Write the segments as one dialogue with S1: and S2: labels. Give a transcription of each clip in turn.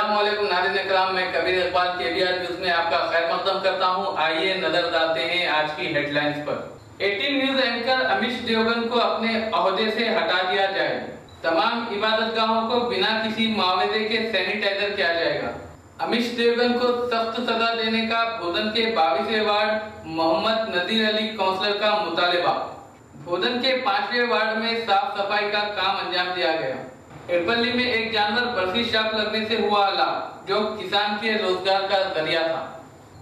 S1: अस्सलामुअलैकुम नाज़रीन इकराम, मैं कबीर इकबाल केवीआर न्यूज़ में आपका खैर मकदम करता हूं। आइए नजर डालते हैं आज की हेडलाइंस पर। 18 न्यूज एंकर अमीश देवगन को अपने ओहदे से हटा दिया जाए। तमाम इबादतगाहों को बिना किसी मुआवजे के सैनिटाइजर किया जाएगा। अमीश देवगन को सख्त सजा देने का भोदन के 22वें वार्ड मोहम्मद नजीर अली काउंसलर का मुतालिबा। भोदन के 5वें वार्ड में साफ सफाई का काम अंजाम दिया गया। एरपल्ली में एक जानवर बरसी शाप लगने से हुआ हलाक, जो किसान के रोजगार का जरिया था।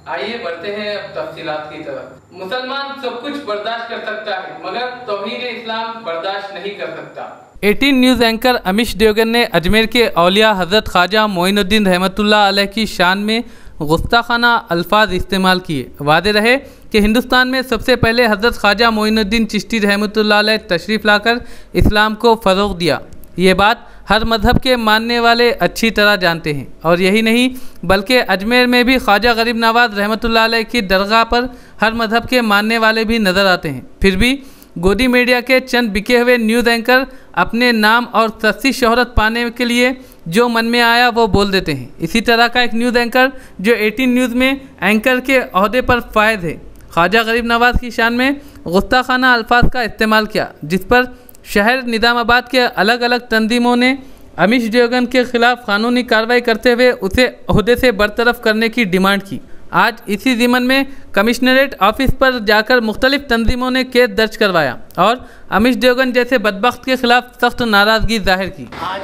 S1: आइए बढ़ते हैं अब तफसीलात की तरफ। मुसलमान सब कुछ बर्दाश्त कर सकता है, मगर तौहीन इस्लाम बर्दाश्त नहीं कर सकता। 18 न्यूज़ एंकर अमीश देवगन ने अजमेर के औलिया हजरत ख्वाजा मोइनुद्दीन रहमतुल्लाह अलैह की शान में गुस्ताखाना अल्फाज इस्तेमाल किए। वादे रहे कि हिंदुस्तान में सबसे पहले हजरत ख्वाजा मोइनुद्दीन चिश्ती रहमतुल्लाह अलैह तशरीफ़ लाकर इस्लाम को फ़रोग़ दिया। ये बात हर मज़हब के मानने वाले अच्छी तरह जानते हैं। और यही नहीं बल्कि अजमेर में भी ख्वाजा गरीब नवाज़ रहमतुल्लाह अलैह की दरगाह पर हर मज़हब के मानने वाले भी नज़र आते हैं। फिर भी गोदी मीडिया के चंद बिके हुए न्यूज़ एंकर अपने नाम और सस्ती शोहरत पाने के लिए जो मन में आया वो बोल देते हैं। इसी तरह का एक न्यूज़ एंकर जो 18 न्यूज़ में एंकर के ओहदे पर फायद है, ख्वाजा गरीब नवाज़ की शान में गुस्ताखाना अल्फाज का इस्तेमाल किया, जिस पर शहर निज़ामाबाद के अलग अलग तंजीमों ने अमीश देवगन के खिलाफ कानूनी कार्रवाई करते हुए उसे ओहदे से बरतरफ करने की डिमांड की। आज इसी ज़िमन में कमिश्नरेट ऑफिस पर जाकर मुख्तलिफ तंजीमों ने केस दर्ज करवाया और अमीश देवगन जैसे बदबख्त के खिलाफ सख्त नाराज़गी जाहिर की।
S2: आज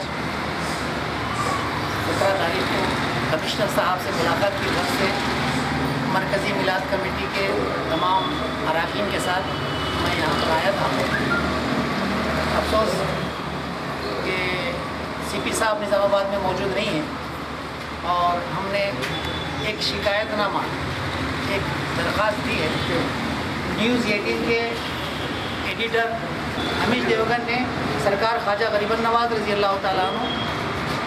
S2: 17 तारीख को कमिश्नर साहब से मुलाकात की वजह से मरकज़ी मिलाद कमेटी के तमाम अरकान के साथ मैं यहाँ पर आया था। अफसोस कि सीपी साहब निज़ामाबाद में मौजूद नहीं हैं और हमने एक शिकायतनामा, एक दरख्वास्त दी है। न्यूज़ 18 के एडिटर अमीश देवगन ने सरकार ख्वाजा गरीब नवाज़ रज़ी अल्लाह ताला अन्हु,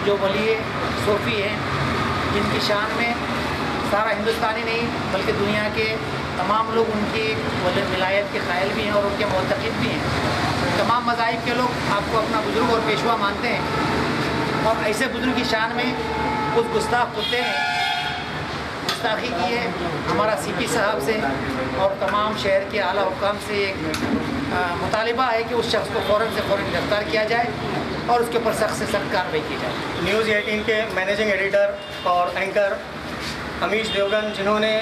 S2: जो वली सूफ़ी हैं, जिनकी शान में सारा हिंदुस्तानी नहीं बल्कि दुनिया के तमाम लोग उनकी विलायत के कायल भी हैं और उनके मोतक़िद भी हैं। तमाम मज़ाहिब के लोग आपको अपना बुज़ुर्ग और पेशवा मानते हैं और ऐसे बुज़ुर्ग की शान में उस गुस्ताख कुत्ते ने गुस्ताखी की है। हमारा सीपी साहब से और तमाम शहर के आला हुक्काम से एक मुतालिबा है कि उस शख्स को फ़ौरन से फ़ौरन गिरफ़्तार किया जाए और उसके ऊपर सख्त से सख्त कार्रवाई की जाए।
S3: न्यूज़ 18 के मैनेजिंग एडिटर और एंकर अमीश देवगन, जिन्होंने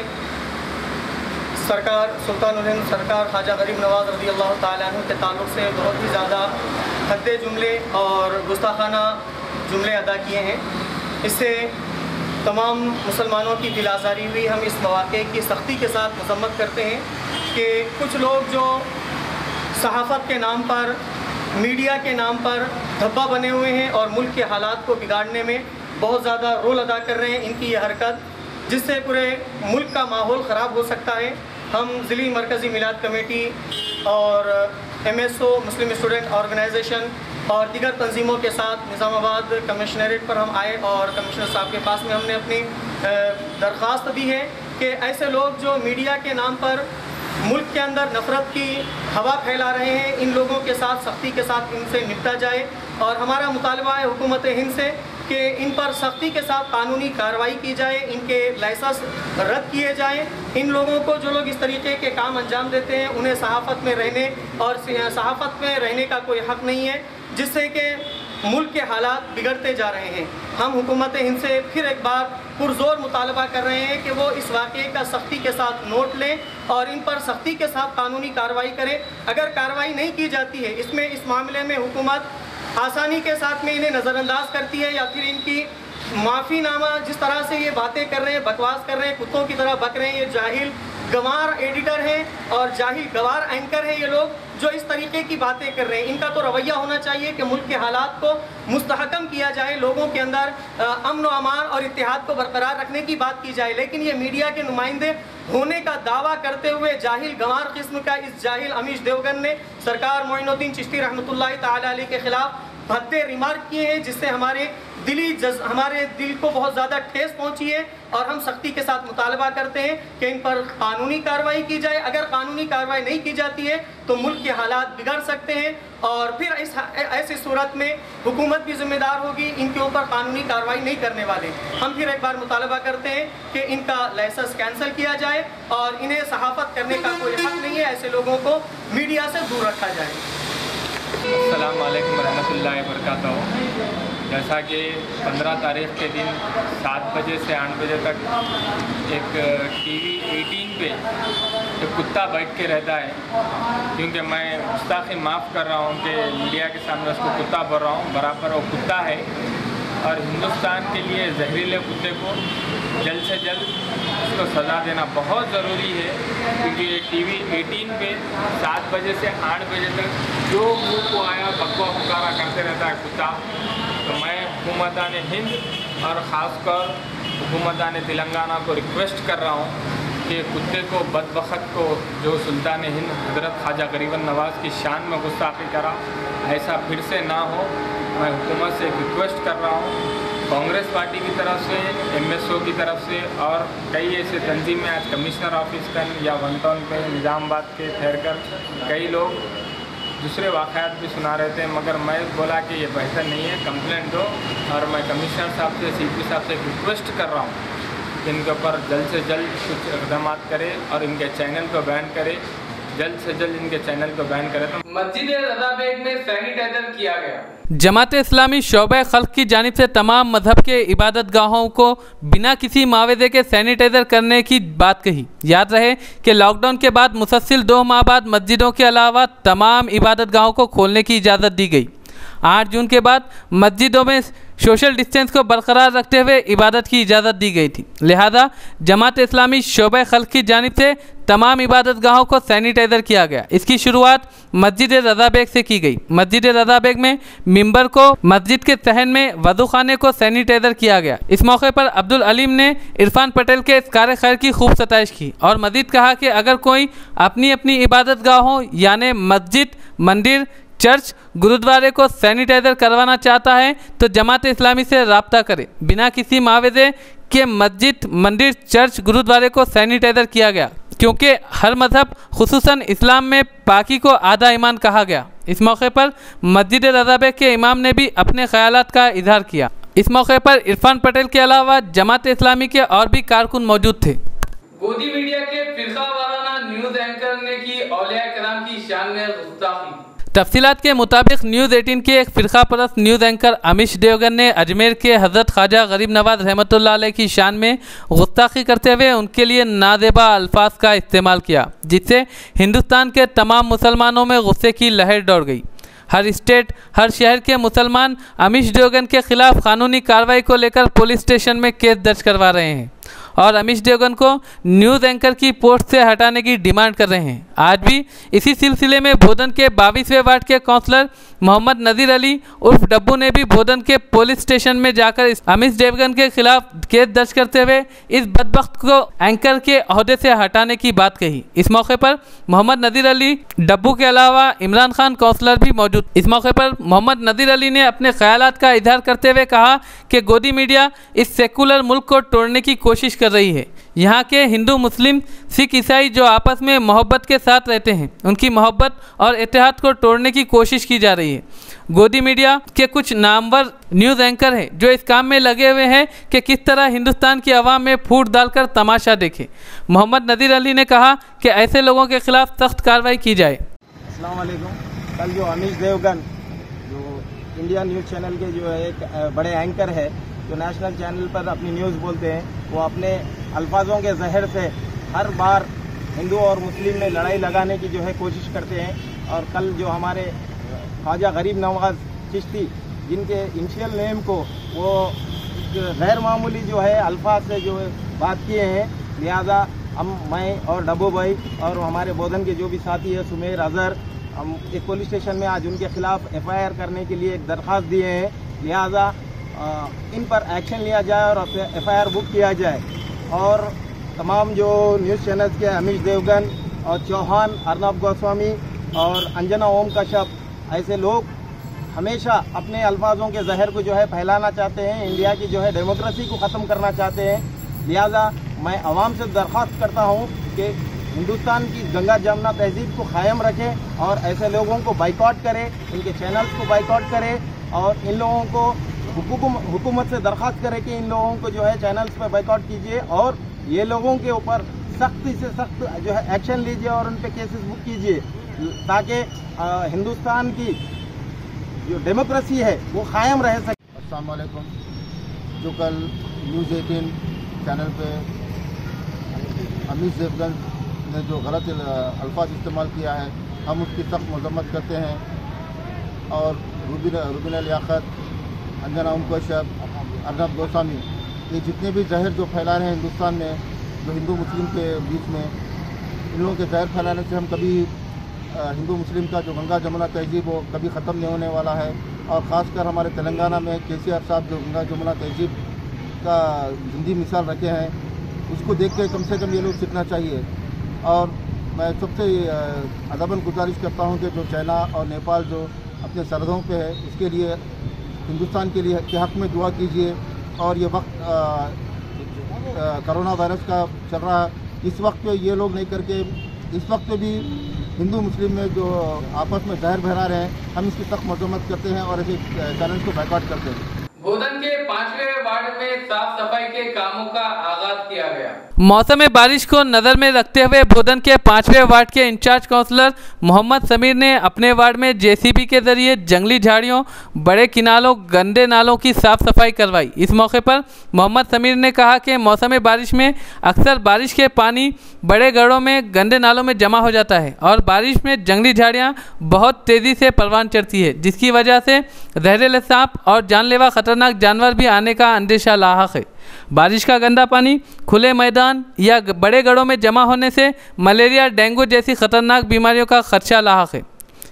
S3: सरकार सुल्तानुल हिंद सरकार ख्वाजा गरीब नवाज़ रज़ी अल्लाह ताला अन्हु के ताल्लुक़ से बहुत ही ज़्यादा हद्दे जुमले और गुस्ताखाना जुमले अदा किए हैं, इससे तमाम मुसलमानों की दिल आज़ारी हुई। हम इस मौक़े की सख्ती के साथ मज़म्मत करते हैं कि कुछ लोग जो सहाफ़त के नाम पर, मीडिया के नाम पर धब्बा बने हुए हैं और मुल्क के हालात को बिगाड़ने में बहुत ज़्यादा रोल अदा कर रहे हैं, इनकी यह हरकत जिससे पूरे मुल्क का माहौल ख़राब हो सकता है। हम ज़िली मरकज़ी मिलाद कमेटी और MSO मुस्लिम स्टूडेंट ऑर्गेनाइजेशन और दीगर तंजीमों के साथ निज़ामाबाद कमिश्नरेट पर हम आए और कमिश्नर साहब के पास में हमने अपनी दरख्वास्त दी है कि ऐसे लोग जो मीडिया के नाम पर मुल्क के अंदर नफ़रत की हवा फैला रहे हैं, इन लोगों के साथ सख्ती के साथ इनसे निपटा जाए। और हमारा मुतालबा है हुकूमत हिंद से कि इन पर सख्ती के साथ कानूनी कार्रवाई की जाए, इनके लाइसेंस रद्द किए जाएं। इन लोगों को, जो लोग इस तरीके के काम अंजाम देते हैं, उन्हें सहाफ़त में रहने और सहाफ़त में रहने का कोई हक़ नहीं है, जिससे कि मुल्क के हालात बिगड़ते जा रहे हैं। हम हुकूमत हिंद से फिर एक बार पुरज़ोर मुतालबा कर रहे हैं कि वो इस वाक़े का सख्ती के साथ नोट लें और इन पर सख्ती के साथ कानूनी कार्रवाई करें। अगर कार्रवाई नहीं की जाती है, इस मामले में हुकूमत आसानी के साथ में इन्हें नज़रअंदाज करती है या फिर इनकी माफ़ीनामा, जिस तरह से ये बातें कर रहे हैं, बकवास कर रहे हैं, कुत्तों की तरह बक रहे हैं, ये जाहिल गंवार एडिटर हैं और जाहिल गंवार एंकर हैं, ये लोग जो इस तरीके की बातें कर रहे हैं। इनका तो रवैया होना चाहिए कि मुल्क के हालात को मुस्तहकम किया जाए, लोगों के अंदर अमन व अमान और इत्तेहाद को बरकरार रखने की बात की जाए। लेकिन ये मीडिया के नुमाइंदे होने का दावा करते हुए जाहिल गंवार किस्म का इस जाहिल अमीश देवगन ने सरकार मोइनुद्दीन चिश्ती रहमतुल्लाह ताला अलैह के ख़िलाफ़ भद्दे रिमार्क किए हैं जिससे हमारे दिल को बहुत ज़्यादा ठेस पहुंची है और हम सख्ती के साथ मुतालबा करते हैं कि इन पर कानूनी कार्रवाई की जाए। अगर कानूनी कार्रवाई नहीं की जाती है तो मुल्क के हालात बिगड़ सकते हैं और फिर ऐसी सूरत में हुकूमत भी जिम्मेदार होगी, इनके ऊपर कानूनी कार्रवाई नहीं करने वाले। हम फिर एक बार मुतालबा करते हैं कि इनका लाइसेंस कैंसिल किया जाए और इन्हें सहाफ़त करने का कोई हक नहीं है, ऐसे लोगों को मीडिया से दूर रखा जाए।
S4: अस्सलाम वालेकुम रहमतुल्लाहि व बरकातहू। जैसा कि 15 तारीख़ के दिन 7 बजे से 8 बजे तक एक TV 18 पे एक कुत्ता बैठ के रहता है, क्योंकि मैं गुस्ताखी माफ़ कर रहा हूँ कि मीडिया के सामने उसको कुत्ता बोल रहा हूँ, बराबर वो कुत्ता है। और हिंदुस्तान के लिए जहरीले कुत्ते को जल्द से जल्द उसको सज़ा देना बहुत ज़रूरी है, क्योंकि ये TV 18 पे 7 बजे से 8 बजे तक जो मुँह को आया बकवा पुकारा करते रहता है कुत्ता। तो मैं हुकूमतान हिंद और ख़ासकर हुकूमतान तेलंगाना को रिक्वेस्ट कर रहा हूँ कि कुत्ते को बदबख्त को जो सुल्तान हिंद हज़रत ख्वाजा गरीबन नवाज़ की शान में गुस्ताखी करा, ऐसा फिर से ना हो। मैं हुकूमत से एक रिक्वेस्ट कर रहा हूँ, कांग्रेस पार्टी की तरफ से, MSO की तरफ से और कई ऐसे तंजीमें आज कमिश्नर ऑफिस का या 1 टाउन पे निज़ामाबाद के ठहर कर कई लोग दूसरे वाक़यात भी सुना रहे थे, मगर मैं बोला कि ये बेहतर नहीं है, कंप्लेंट दो। और मैं कमिश्नर साहब से, CP साहब से एक रिक्वेस्ट कर रहा हूँ कि इनके ऊपर जल्द से जल्द कुछ इक़दाम करे और इनके चैनल को बैन करे, जल्द से जल्द इनके चैनल को बैन करे। तो
S1: मस्जिद रज़ा बेग में सैनिटाइजर किया गया।
S5: जमात इस्लामी शोबे खल्क की जानिब से तमाम मजहब के इबादत गाहों को बिना किसी मावजे के सैनिटाइज़र करने की बात कही। याद रहे कि लॉकडाउन के बाद मुसलसिल 2 माह बाद मस्जिदों के अलावा तमाम इबादत गाहों को खोलने की इजाज़त दी गई। 8 जून के बाद मस्जिदों में सोशल डिस्टेंस को बरकरार रखते हुए इबादत की इजाज़त दी गई थी, लिहाजा जमात इस्लामी शोबे खल्क की जानिब से तमाम इबादत गाहों को सैनिटाइज़र किया गया। इसकी शुरुआत मस्जिद रज़ा बेग से की गई। मस्जिद रज़ा बेग में मिंबर को, मस्जिद के सहन में वज़ू खाने को सैनिटाइज़र किया गया। इस मौके पर अब्दुल अलीम ने इरफान पटेल के इस कार्य खैर की खूब सताइश की और मज़ीद कहा कि अगर कोई अपनी अपनी इबादत गाहों यानी मस्जिद, मंदिर, चर्च, गुरुद्वारे को सैनिटाइज़र करवाना चाहता है तो जमात इस्लामी से रब्ता करे। बिना किसी मावजे के मस्जिद, मंदिर, चर्च, गुरुद्वारे को सैनिटाइज़र किया गया, क्योंकि हर मज़हब खुसूसन इस्लाम में पाकी को आधा ईमान कहा गया। इस मौके पर मस्जिद रज़ा बेग के इमाम ने भी अपने ख्यालात का इजहार किया। इस मौके पर इरफान पटेल के अलावा जमात इस्लामी के और भी कारकुन मौजूद थे।
S1: गोदी मीडिया के फिरका वाराना न्यूज़ एंकर ने की औलिया किराम की शान में गुस्ताखी।
S5: तफसीलात के मुताबिक न्यूज़ 18 के एक फ़िरका परस्त न्यूज़ एंकर अमिश देवगन ने अजमेर के हज़रत ख्वाजा गरीब नवाज़ रहमतुल्लाह अलैह की शान में गुस्ताखी करते हुए उनके लिए नाज़ेबा अल्फाज का इस्तेमाल किया, जिससे हिंदुस्तान के तमाम मुसलमानों में गुस्से की लहर दौड़ गई। हर स्टेट, हर शहर के मुसलमान अमिश देवगन के खिलाफ कानूनी कार्रवाई को लेकर पुलिस स्टेशन में केस दर्ज करवा रहे हैं और अमिश देवगन को न्यूज़ एंकर की पोस्ट से हटाने की डिमांड कर रहे हैं। आज भी इसी सिलसिले में भोदन के 22वें वार्ड के काउंसलर मोहम्मद नज़ीर अली उर्फ डब्बू ने भी भोदन के पुलिस स्टेशन में जाकर अमिश देवगन के खिलाफ केस दर्ज करते हुए इस बदबख्त को एंकर के ओहदे से हटाने की बात कही। इस मौके पर मोहम्मद नज़ीर अली डब्बू के अलावा इमरान खान काउंसलर भी मौजूद। इस मौके पर मोहम्मद नज़ीर अली ने अपने ख्यालात का इजहार करते हुए कहा कि गोदी मीडिया इस सेकुलर मुल्क को तोड़ने की कोशिश कर रही है। यहाँ के हिंदू, मुस्लिम, सिख, ईसाई जो आपस में मोहब्बत के साथ रहते हैं, उनकी मोहब्बत और इत्तेहाद को तोड़ने की कोशिश की जा रही है। गोदी मीडिया के कुछ नामवर न्यूज़ एंकर हैं जो इस काम में लगे हुए हैं कि किस तरह हिंदुस्तान की आवाम में फूट डालकर तमाशा देखें। मोहम्मद नज़ीर अली ने कहा कि ऐसे लोगों के खिलाफ सख्त कार्रवाई की जाए।
S6: अस्सलाम वालेकुम। कल जो अमिश देवगन जो इंडिया न्यूज़ चैनल के जो एक बड़े एंकर है, जो नेशनल चैनल पर अपनी न्यूज़ बोलते हैं, वो अपने अल्फाजों के जहर से हर बार हिंदू और मुस्लिम में लड़ाई लगाने की जो है कोशिश करते हैं। और कल जो हमारे ख्वाजा गरीब नवाज़ चिश्ती, जिनके इनिशियल नेम को वो गैर मामूली जो है अल्फाज से जो बात किए हैं, लिहाजा मैं और डब्बू भाई और हमारे बोधन के जो भी साथी है सुमेर, अजहर, हम एक पुलिस स्टेशन में आज उनके खिलाफ FIR करने के लिए एक दरख्वास्त दिए हैं। लिहाजा इन पर एक्शन लिया जाए और FIR बुक किया जाए। और तमाम जो न्यूज़ चैनल्स के अमिश देवगन और चौहान, अर्नब गोस्वामी और अंजना ओम कश्यप, ऐसे लोग हमेशा अपने अल्फाजों के जहर को जो है फैलाना चाहते हैं, इंडिया की जो है डेमोक्रेसी को ख़त्म करना चाहते हैं। लिहाजा मैं आवाम से दरख्वास्त करता हूं कि हिंदुस्तान की गंगा जमुना तहजीब को कायम रखें और ऐसे लोगों को बाइकआउट करें, इनके चैनल्स को बाइकआउट करें और इन लोगों को हुकूमत से दरख्वास्त करें कि इन लोगों को जो है चैनल्स पर बाइकआउट कीजिए और ये लोगों के ऊपर सख्ती से सख्त जो है एक्शन लीजिए और उन पर केसेस बुक कीजिए, ताकि हिंदुस्तान की जो डेमोक्रेसी है वो कायम रह सके।
S7: अस्सलाम वालेकुम। जो कल न्यूज़ 18 चैनल पे अमीश देवगन ने जो गलत अल्फाज इस्तेमाल किया है, हम उसकी सख्त मजम्मत करते हैं और रुबीना लियाकत, अंजना उम कश्यप, अर्नब गोस्वामी, ये जितने भी जहर जो फैला रहे हैं हिंदुस्तान में, जो हिंदू मुस्लिम के बीच में, इन लोगों के जहर फैलाने से हम कभी हिंदू मुस्लिम का जो गंगा जमुना तहजीब वो कभी ख़त्म नहीं होने वाला है। और ख़ासकर हमारे तेलंगाना में केसीआर साहब जो गंगा जमुना तहजीब का जिंदी मिसाल रखे हैं, उसको देख के कम से कम ये लोग सीखना चाहिए। और मैं सबसे अदबन गुजारिश करता हूँ कि जो चाइना और नेपाल जो अपने सरहदों पे है, इसके लिए हिंदुस्तान के लिए के हक़ में दुआ कीजिए। और ये वक्त कोरोना वायरस का चल रहा है, इस वक्त पे ये लोग नहीं करके इस वक्त पे भी हिंदू मुस्लिम में जो आपस में जहर बहरा रहे हैं, हम इसकी सख्त मजम्मत करते हैं और ऐसे चैलेंज को बाइकआउट करते हैं।
S1: बोधन के 5वें वार्ड में साफ सफाई के कामों का आगाज किया गया।
S5: मौसम बारिश को नज़र में रखते हुए बोधन के 5वें वार्ड के इंचार्ज काउंसलर मोहम्मद समीर ने अपने वार्ड में जेसीबी के जरिए जंगली झाड़ियों, बड़े किनालों, गंदे नालों की साफ सफाई करवाई। इस मौके पर मोहम्मद समीर ने कहा कि मौसम बारिश में अक्सर बारिश के पानी बड़े गढ़ों में, गंदे नालों में जमा हो जाता है और बारिश में जंगली झाड़ियाँ बहुत तेज़ी से परवान चढ़ती है, जिसकी वजह से जहरीले सांप और जानलेवा खतरनाक जानवर भी आने का अंदेशा लाहक है। बारिश का गंदा पानी खुले मैदान या बड़े गढ़ों में जमा होने से मलेरिया, डेंगू जैसी खतरनाक बीमारियों का खदशा लाहक है।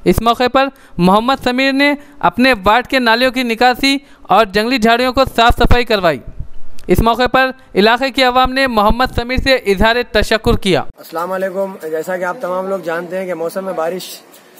S5: इस मौके पर मोहम्मद समीर ने अपने वार्ड के नालियों की निकासी और जंगली झाड़ियों को साफ सफाई करवाई। इस मौके पर इलाके की आवाम ने मोहम्मद समीर से इजहार तशक्कुर किया।
S8: अस्सलाम वालेकुम। जैसा कि आप तमाम लोग जानते हैं कि मौसम में बारिश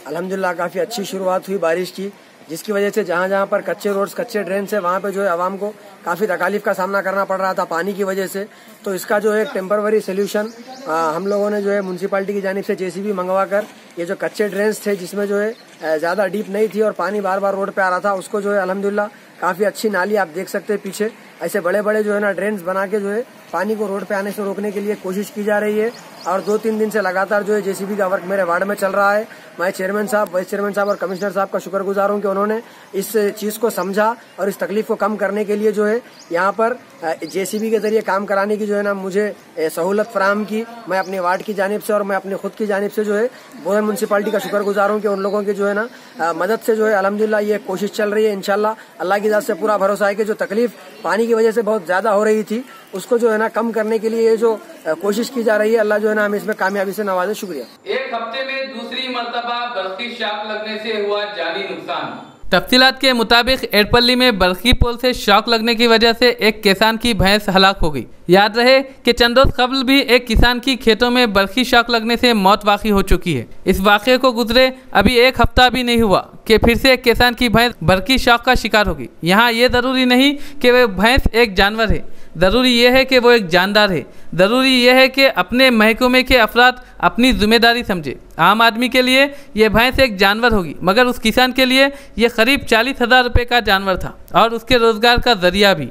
S8: अल्हम्दुलिल्लाह काफ़ी अच्छी शुरुआत हुई बारिश की, जिसकी वजह से जहाँ जहाँ पर कच्चे रोड्स, कच्चे ड्रेन से वहाँ पे जो है आवाम को काफ़ी तकालीफ का सामना करना पड़ रहा था पानी की वजह से। तो इसका जो है एक टेम्पररी सोल्यूशन हम लोगों ने जो है म्यूनसिपालिटी की जानिब से जेसीबी मंगवा कर ये जो कच्चे ड्रेन्स थे जिसमें जो है ज़्यादा डीप नहीं थी और पानी बार बार रोड पे आ रहा था, उसको जो है अल्हम्दुलिल्लाह काफ़ी अच्छी नाली आप देख सकते हैं पीछे, ऐसे बड़े बड़े जो है ना ड्रेन्स बना के जो है पानी को रोड पे आने से रोकने के लिए कोशिश की जा रही है। और 2-3 दिन से लगातार जो है जेसीबी का वर्क मेरे वार्ड में चल रहा है। मैं चेयरमैन साहब, वाइस चेयरमैन साहब और कमिश्नर साहब का शुक्रगुजार हूं कि उन्होंने इस चीज़ को समझा और इस तकलीफ को कम करने के लिए जो है यहाँ पर जेसीबी के जरिए काम कराने की जो है ना मुझे सहूलत फराहम की। मैं अपने वार्ड की जानिब से और मैं अपने खुद की जानिब से जो है बोधन म्यूनसिपालिटी का शुक्रगुजार हूँ कि उन लोगों की जो है ना मदद से जो है अल्हम्दुलिल्लाह ये कोशिश चल रही है। इंशाल्लाह अल्लाह की ज़ात से पूरा भरोसा है कि जो तकलीफ पानी की वजह से बहुत ज़्यादा हो रही थी उसको जो है ना कम करने के लिए ये जो कोशिश की जा रही है, अल्लाह जो है ना हमें इसमें कामयाबी से नवाजे। शुक्रिया।
S1: एक हफ्ते में दूसरी मर्तबा बर्फी शॉक लगने से हुआ जानी नुकसान।
S5: तफसीलात के मुताबिक एडपल्ली में बरखी पोल से शॉक लगने की वजह से एक किसान की भैंस हलाक हो गई। याद रहे कि चंद रोज कबल भी एक किसान की खेतों में बरखी शॉक लगने से मौत वाक़ई हो चुकी है। इस वाक़े को गुजरे अभी एक हफ्ता भी नहीं हुआ कि फिर से एक किसान की भैंस बरखी शॉक का शिकार होगी। यहाँ ये ज़रूरी नहीं कि वह भैंस एक जानवर है, ज़रूरी यह है कि वो एक जानदार है। ज़रूरी यह है कि अपने महकमे के अफराद अपनी जिम्मेदारी समझे। आम आदमी के लिए ये भैंस एक जानवर होगी, मगर उस किसान के लिए ये करीब 40,000 रुपये का जानवर था और उसके रोज़गार का ज़रिया भी।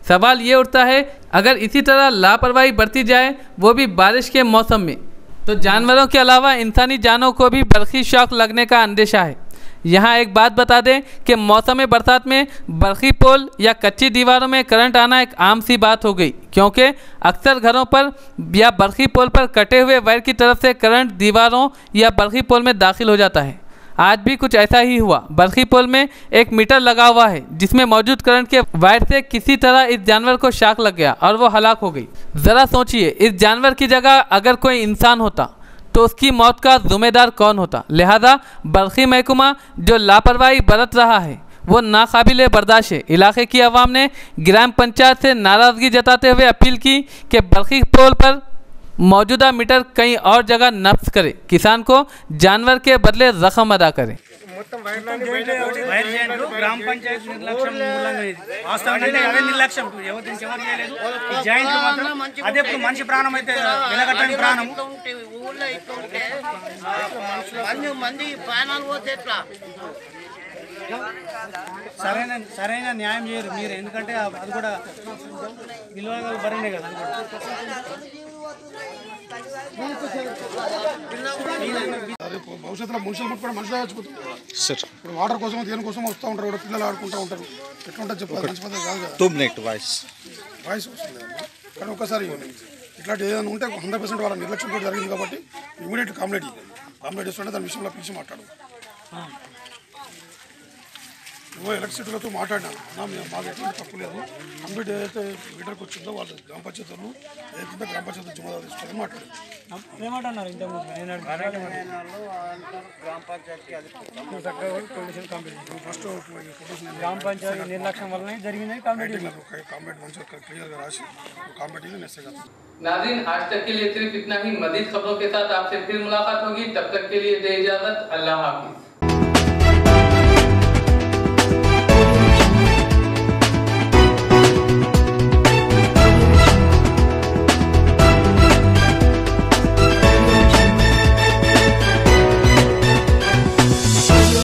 S5: सवाल ये उठता है, अगर इसी तरह लापरवाही बरती जाए, वो भी बारिश के मौसम में, तो जानवरों के अलावा इंसानी जानों को भी बरखी शॉक लगने का अंदेशा है। यहाँ एक बात बता दें कि मौसम बरसात में बरखी पोल या कच्ची दीवारों में करंट आना एक आम सी बात हो गई, क्योंकि अक्सर घरों पर या बरखी पोल पर कटे हुए वायर की तरफ से करंट दीवारों या बरखी पोल में दाखिल हो जाता है। आज भी कुछ ऐसा ही हुआ। बरखी पोल में एक मीटर लगा हुआ है जिसमें मौजूद करंट के वायर से किसी तरह इस जानवर को शॉक लग गया और वो हलाक हो गई। ज़रा सोचिए, इस जानवर की जगह अगर कोई इंसान होता तो उसकी मौत का जिम्मेदार कौन होता। लिहाजा बरखी महकमा जो लापरवाही बरत रहा है वो नाकाबिले बर्दाश्त है। इलाके की आवाम ने ग्राम पंचायत से नाराज़गी जताते हुए अपील की कि बरखी पोल पर मौजूदा मीटर कहीं और जगह नफ्स करे, किसान को जानवर के बदले जख्म अदा करे।
S9: వైర్ చేయండి గ్రామ పంచాయతీ నిర్లక్ష్యం మూలంగా ఇది వాస్తవంగా అదే నిర్లక్ష్యం ఎవరు దీనికి ఎవరు చేయలేదు ఈ జాయింట్ మాత్రం అదే ఇప్పుడు మనిషి ప్రాణం అయితే వెలగట్టని ప్రాణం
S2: ఊళ్ళో ఇట్లుంటే మంది ప్రాణాలు పోతే ఎట్లా
S9: సరైన న్యాయం చేయరు మీరు ఎందుకంటే అది కూడా విలువలు బరినే కదా
S10: రేపు భవిష్యత్తులో మనుషులు కూడా మనుషులు చచ్చిపోతుంది ఇప్పుడు వాటర్ కోసం దేనికోసం వస్తూ ఉంటారు కూడా పిల్లలు ఆడుకుంటూ ఉంటారు ఎట్లుంటుంది చెప్పాలి మంచి పద్ధతి కాదు కదా వాయిస్ వస్తుంది కానీ ఒకసారి ఇట్లాంటి ఏదైనా ఉంటే 100% వాళ్ళ నిర్లక్ష్యం కూడా జరిగింది కాబట్టి ఇమీడియట్ కంప్లైంట్ ఇస్తుంటే దాని విషయంలో పిలిచి మాట్లాడు నువ్వు ఎలక్ట్రిసిటీలతో మాట్లాడినాను మాకు ఎటువంటి తప్పు లేదు కంప్లీట్ ఏదైతే మీటర్కి వచ్చిందో వాళ్ళు గ్రామ పంచాయతీలు ఏదైతే గ్రామ పంచాయతీ జిమ్మదారు తీసుకోవాలని మాట్లాడారు
S9: ఏమంటున్నారు గ్రామ పంచాయతీ నిర్లక్ష్యం వల్లనే జరిగిందని
S10: కంప్లీట్ మంచిగా క్లియర్గా రాసి కంప్లీట్ నెక్స్ట్ కదా
S1: नाज़रीन, आज तक के लिए सिर्फ इतना ही। मज़ीद खबरों के साथ आपसे फिर मुलाकात होगी। तब तक के लिए दे इजाजत। अल्लाह हाफिज।